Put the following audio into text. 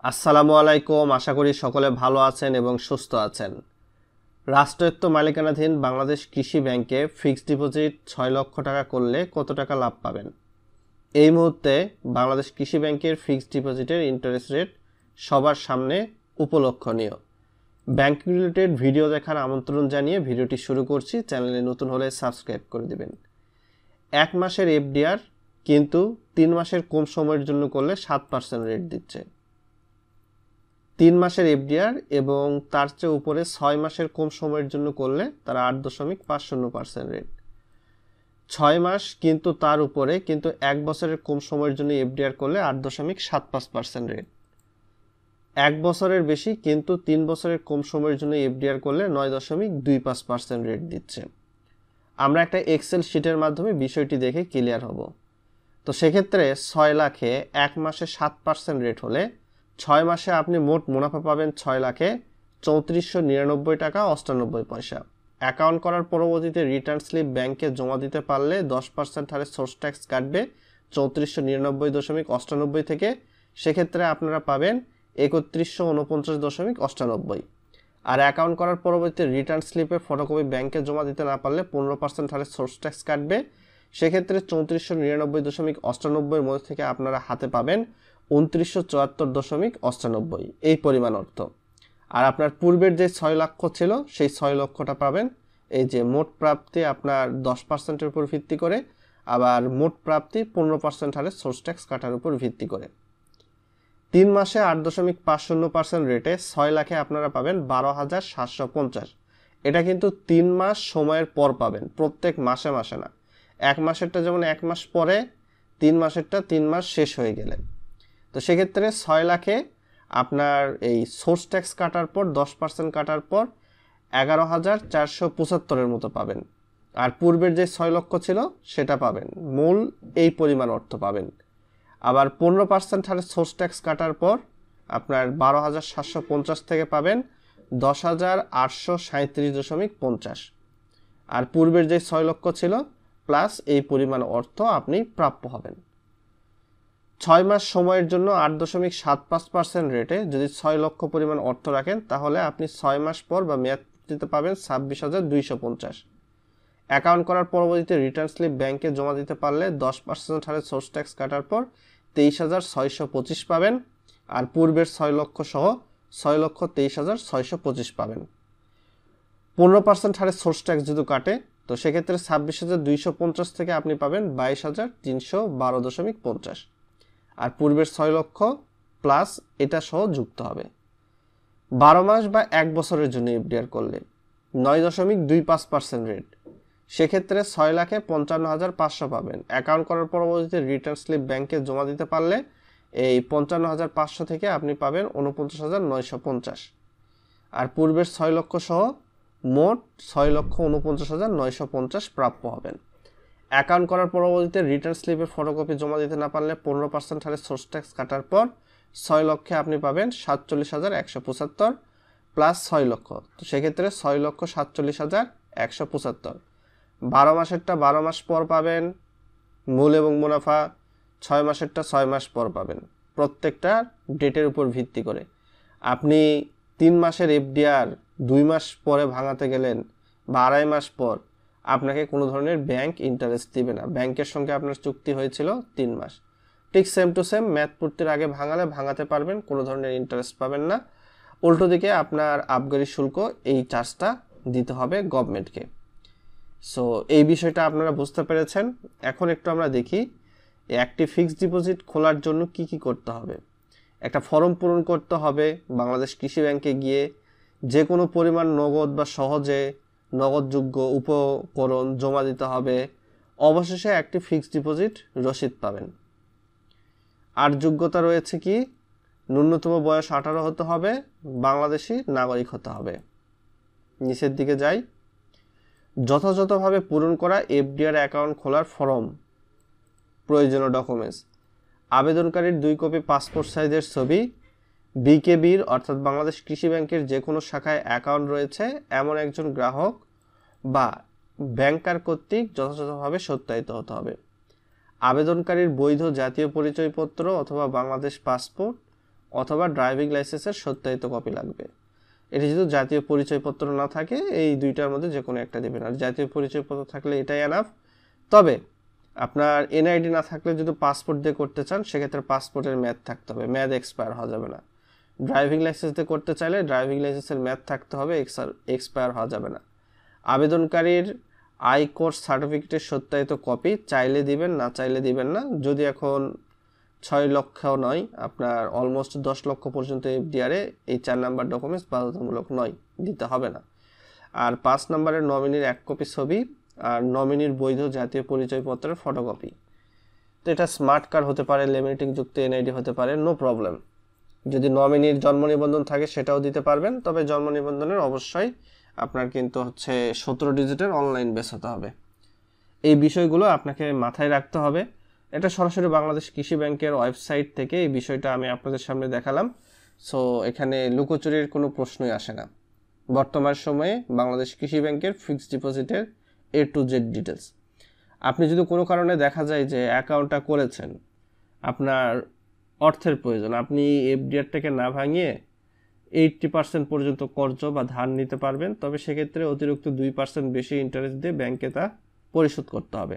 আসসালামু আলাইকুম। আশা করি সকলে ভালো আছেন এবং সুস্থ আছেন। রাষ্ট্রায়ত্ত মালিকানাধীন বাংলাদেশ কৃষি ব্যাংকে ফিক্সড ডিপোজিট 6 লক্ষ টাকা করলে কত টাকা লাভ পাবেন? এই মুহূর্তে বাংলাদেশ কৃষি ব্যাংকের ফিক্সড ডিপোজিটের ইন্টারেস্ট রেট সবার সামনে উপলক্ষণীয়। ব্যাংক রিলেটেড ভিডিও দেখার আমন্ত্রণ জানিয়ে ভিডিওটি শুরু করছি। চ্যানেলে নতুন হলে সাবস্ক্রাইব করে দিবেন। 1 মাসের এফডিআর কিন্তু 3 মাসের কম সময়ের জন্য করলে 7% রেট দিচ্ছে। 3 মাসের এফডিআর এবং তার চেয়ে উপরে 6 মাসের কম সময়ের জন্য করলে তারা 8.50% রেট। 6 মাস কিন্তু তার উপরে কিন্তু 1 বছরের কম সময়ের জন্য এফডিআর করলে 8.75% রেট। 1 বছরের বেশি কিন্তু 3 বছরের কম সময়ের জন্য এফডিআর করলে 9.25% রেট দিচ্ছে। আমরা একটা এক্সেল শিটের মাধ্যমে বিষয়টি দেখে ক্লিয়ার হব। তো সেক্ষেত্রে 6 লাখে 1 মাসে 7% রেট হলে 6 মাসে আপনি মোট মুনাফা পাবেন 6 লাখে 3499 টাকা 98 পয়সা। অ্যাকাউন্ট করার পরবর্তীতে রিটার্ন স্লিপ ব্যাংকে জমা দিতে পারলে 10% হারে সোর্স ট্যাক্স কাটবে 3499.98 থেকে। সেক্ষেত্রে আপনারা পাবেন 3149.98। আর অ্যাকাউন্ট করার পরবর্তীতে রিটার্ন স্লিপের ফটোকপি ব্যাংকে জমা দিতে না পারলে 15% হারে সোর্স ট্যাক্স কাটবে। সেক্ষেত্রে 3499.98 মধ্যে থেকে আপনারা হাতে পাবেন 2974.98 এই পরিমাণ অর্থ। আর আপনার পূর্বের যে 6 লক্ষ ছিল সেই 6 লক্ষটা পাবেন এই যে মোট প্রাপ্তি আপনার 10%-এর উপর ভিত্তি করে, আবার মোট প্রাপ্তি 15% হারে সোর্স ট্যাক্স কাটার উপর ভিত্তি করে। 3 মাসে 8.50% রেটে 6 লাখে আপনারা পাবেন 12,750। এটা কিন্তু 3 মাস সময়ের পর পাবেন, প্রত্যেক মাসে মাসে না। 1 মাসেরটা যেমন 1 মাস পরে, 3 মাসেরটা 3 মাস শেষ হয়ে গেলে। তো সেক্ষেত্রে 6 লাখে আপনার এই সোর্স ট্যাক্স কাটার পর 10% কাটার পর 11,475 মতো পাবেন। আর পূর্বের যে 6 লক্ষ ছিল সেটা পাবেন, মূল এই পরিমাণ অর্থ পাবেন। আবার 15% হারে সোর্স ট্যাক্স কাটার পর আপনার 12,750 থেকে পাবেন 10,837.50। আর পূর্বের যে 6 লক্ষ ছিল প্লাস এই পরিমাণ অর্থ আপনি প্রাপ্য হবেন। 6 মাস সময়ের জন্য 8.75% রেটে যদি 6 লক্ষ পরিমাণ অর্থ রাখেন তাহলে আপনি 6 মাস পর বা মেয়াদ পূর্তিতে পাবেন 26,250। অ্যাকাউন্ট করার পরবর্তীতে রিটার্ন স্লিপ ব্যাংকে জমা দিতে পারলে 10% হারে সোর্স ট্যাক্স কাটার পর 23,625 পাবেন। আর পূর্বের 6 লক্ষ সহ 6,23,625 পাবেন। 15% হারে সোর্স ট্যাক্স যদি কাটে তো সেক্ষেত্রে 26,250 থেকে আপনি পাবেন 22,312.50। আর পূর্বের 6 লক্ষ প্লাস এটা সহ যুক্ত হবে। 12 মাস বা 1 বছরের জন্য এফডিআর করলে 9.25% রেট। সেক্ষেত্রে 6 লাখে 55,500 পাবেন। অ্যাকাউন্ট করার পরবর্তীতে রিটার্ন স্লিপ ব্যাংকে জমা দিতে পারলে এই 55,500 থেকে আপনি পাবেন 49,950। আর পূর্বের 6 লক্ষ সহ মোট 6,49,950 প্রাপ্য হবেন। অ্যাকাউন্ট করার পরবর্তীতে রিটার্ন স্লিপের ফটোকপি জমা দিতে না পারলে 15% হারে সোর্স ট্যাক্স কাটার পর 6 লক্ষে আপনি পাবেন 47,175 প্লাস 6 লক্ষ। তো সেক্ষেত্রে 6,47,175। 12 মাসেরটা 12 মাস পর পাবেন মূল এবং মুনাফা, 6 মাসেরটা 6 মাস পর পাবেন, প্রত্যেকটা ডেটের উপর ভিত্তি করে। আপনি 3 মাসের এফডিআর 2 মাস পরে ভাঙাতে গেলেন বা 2.5 মাস পর, আপনাকে কোনো ধরনের ব্যাংক ইন্টারেস্ট দিবে না। ব্যাংকের সঙ্গে আপনার চুক্তি হয়েছিল 3 মাস, ঠিক সেম টু সেম ম্যাথ পূর্তির আগে ভাঙাতে পারবেন, কোনো ধরনের ইন্টারেস্ট পাবেন না। উল্টো দিকে আপনার আবগারি শুল্ক এই চার্জটা দিতে হবে গভর্নমেন্টকে। সো এই বিষয়টা আপনারা বুঝতে পেরেছেন। এখন একটু আমরা দেখি একটি ফিক্সড ডিপোজিট খোলার জন্য কি কি করতে হবে। একটা ফর্ম পূরণ করতে হবে বাংলাদেশ কৃষি ব্যাংকে গিয়ে, যে কোনো পরিমাণ নগদ বা সহজে নগদযোগ্য উপকরণ জমা দিতে হবে। অবশেষে একটি ফিক্সড ডিপোজিট রসিদ পাবেন। আর যোগ্যতা রয়েছে কি, ন্যূনতম বয়স 18 হতে হবে, বাংলাদেশি নাগরিক হতে হবে। নিচের দিকে যাই, যথাযথভাবে পূরণ করা এফডিআর অ্যাকাউন্ট খোলার ফর্ম, প্রয়োজনীয় ডকুমেন্টস, আবেদনকারীর 2 কপি পাসপোর্ট সাইজের ছবি, বিকেবির অর্থাৎ বাংলাদেশ কৃষি ব্যাংকের যে কোনো শাখায় অ্যাকাউন্ট রয়েছে এমন একজন গ্রাহক বা ব্যাংকার কর্তৃক যথাযথভাবে সত্যায়িত হতে হবে। আবেদনকারীর বৈধ জাতীয় পরিচয়পত্র অথবা বাংলাদেশ পাসপোর্ট অথবা ড্রাইভিং লাইসেন্সের সত্যায়িত কপি লাগবে। এটি যদি জাতীয় পরিচয়পত্র না থাকে এই দুইটার মধ্যে যে কোনো একটা দেবেন। আর জাতীয় পরিচয়পত্র থাকলে এটাই এনাফ। তবে আপনার এনআইডি না থাকলে যদি পাসপোর্ট দিয়ে করতে চান সেক্ষেত্রে পাসপোর্টের মেয়াদ থাকতে হবে, মেয়াদ এক্সপায়ার হওয়া যাবে না। ড্রাইভিং লাইসেন্স দিয়ে করতে চাইলে ড্রাইভিং লাইসেন্সের মেয়াদ থাকতে হবে, এক্সপায়ার হওয়া যাবে না। আবেদনকারীর আই কোর্স সার্টিফিকেটের সত্যায়িত কপি চাইলে দিবেন, না চাইলে দিবেন না। যদি এখন 6 লক্ষ নয়, আপনার অলমোস্ট 10 লক্ষ পর্যন্ত এফডিআরে এই 4 নাম্বার ডকুমেন্টস বাধ্যতামূলক নয়, দিতে হবে না। আর 5 নম্বরের নমিনির 1 কপি ছবি আর নমিনির বৈধ জাতীয় পরিচয়পত্রের ফটোকপি। তো এটা স্মার্ট কার্ড হতে পারে, লেমিনেটিং যুক্ত এনআইডি হতে পারে, নো প্রবলেম। যদি নমিনির জন্ম নিবন্ধন থাকে সেটাও দিতে পারবেন, তবে জন্ম নিবন্ধনের অবশ্যই আপনার কিন্তু 17 ডিজিটের অনলাইন বেস হতে হবে। এই বিষয়গুলো আপনাকে মাথায় রাখতে হবে। এটা সরাসরি বাংলাদেশ কৃষি ব্যাংকের ওয়েবসাইট থেকে এই বিষয়টা আমি আপনাদের সামনে দেখালাম। সো এখানে লুকোচুরির কোনো প্রশ্নই আসে না। বর্তমান সময়ে বাংলাদেশ কৃষি ব্যাংকের ফিক্সড ডিপোজিটের A to Z ডিটেলস। আপনি যদি কোনো কারণে দেখা যায় যে অ্যাকাউন্টটা করেছেন, আপনার অর্থের প্রয়োজন, আপনি এফডিআরটাকে না ভাঙিয়ে 80% পর্যন্ত কর্জ বা ধার নিতে পারবেন, তবে সেক্ষেত্রে অতিরিক্ত 2% বেশি ইন্টারেস্ট দিয়ে ব্যাংকে তা পরিশোধ করতে হবে।